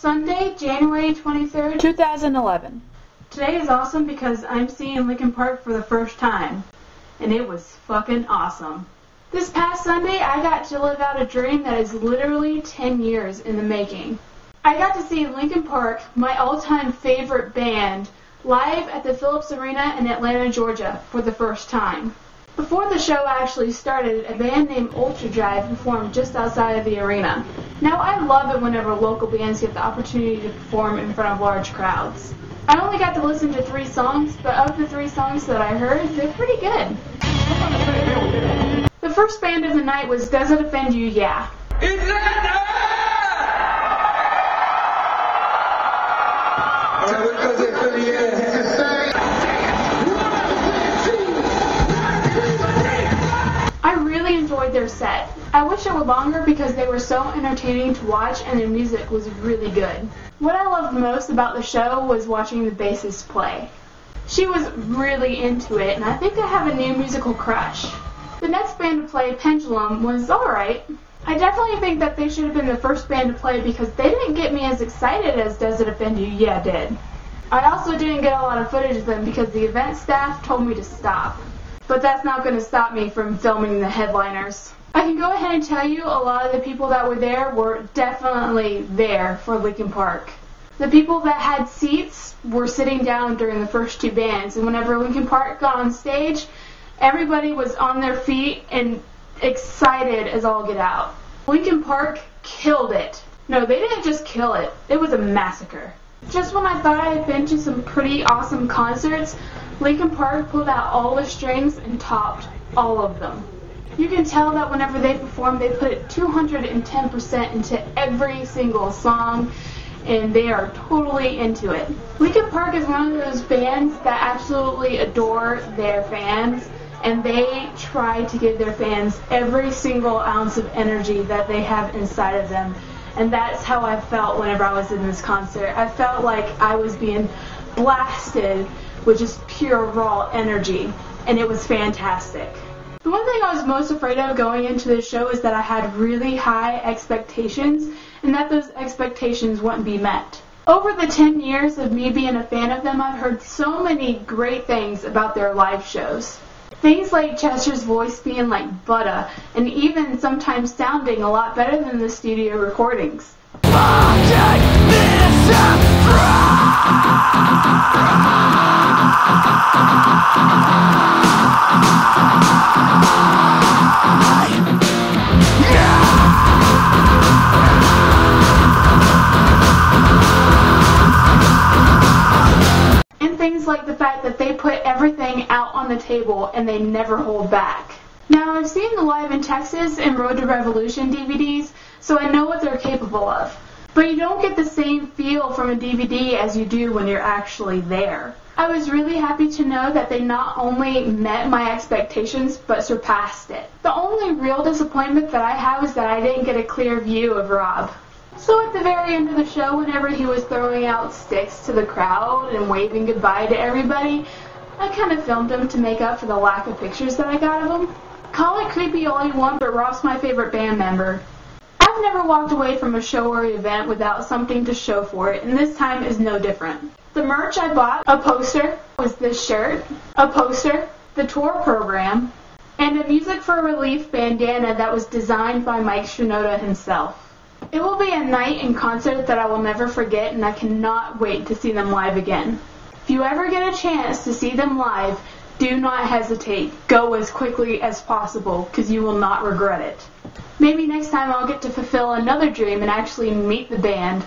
Sunday, January 23rd, 2011. Today is awesome because I'm seeing Linkin Park for the first time, and it was fucking awesome. This past Sunday, I got to live out a dream that is literally 10 years in the making. I got to see Linkin Park, my all-time favorite band, live at the Phillips Arena in Atlanta, Georgia, for the first time. Before the show actually started, a band named Ultra Drive performed just outside of the arena. Now, I love it whenever local bands get the opportunity to perform in front of large crowds. I only got to listen to 3 songs, but of the 3 songs that I heard, they're pretty good. The first band of the night was Does It Offend You? Yeah. I really enjoyed their set. I wish it were longer because they were so entertaining to watch and their music was really good. What I loved most about the show was watching the bassist play. She was really into it, and I think I have a new musical crush. The next band to play, Pendulum, was alright. I definitely think that they should have been the first band to play because they didn't get me as excited as Does It Offend You? Yeah did. I also didn't get a lot of footage of them because the event staff told me to stop. But that's not going to stop me from filming the headliners. I can go ahead and tell you a lot of the people that were there were definitely there for Linkin Park. The people that had seats were sitting down during the first 2 bands, and whenever Linkin Park got on stage, everybody was on their feet and excited as all get out. Linkin Park killed it. No, they didn't just kill it. It was a massacre. Just when I thought I had been to some pretty awesome concerts, Linkin Park pulled out all the strings and topped all of them. You can tell that whenever they perform, they put it 210% into every single song, and they are totally into it. Linkin Park is one of those bands that absolutely adore their fans, and they try to give their fans every single ounce of energy that they have inside of them. And that's how I felt whenever I was in this concert. I felt like I was being blasted with just pure raw energy, and it was fantastic. The one thing I was most afraid of going into this show is that I had really high expectations and that those expectations wouldn't be met. Over the 10 years of me being a fan of them, I've heard so many great things about their live shows. Things like Chester's voice being like butter, and even sometimes sounding a lot better than the studio recordings. Things like the fact that they put everything out on the table and they never hold back. Now, I've seen the Live in Texas and Road to Revolution DVDs, so I know what they're capable of. But you don't get the same feel from a DVD as you do when you're actually there. I was really happy to know that they not only met my expectations, but surpassed it. The only real disappointment that I have is that I didn't get a clear view of Rob. So at the very end of the show, whenever he was throwing out sticks to the crowd and waving goodbye to everybody, I kind of filmed him to make up for the lack of pictures that I got of him. Call it creepy all you want, but Rob's my favorite band member. I've never walked away from a show or event without something to show for it, and this time is no different. The merch I bought, a poster, was this shirt, a poster, the tour program, and a Music for Relief bandana that was designed by Mike Shinoda himself. It will be a night and concert that I will never forget, and I cannot wait to see them live again. If you ever get a chance to see them live, do not hesitate. Go as quickly as possible, because you will not regret it. Maybe next time I'll get to fulfill another dream and actually meet the band.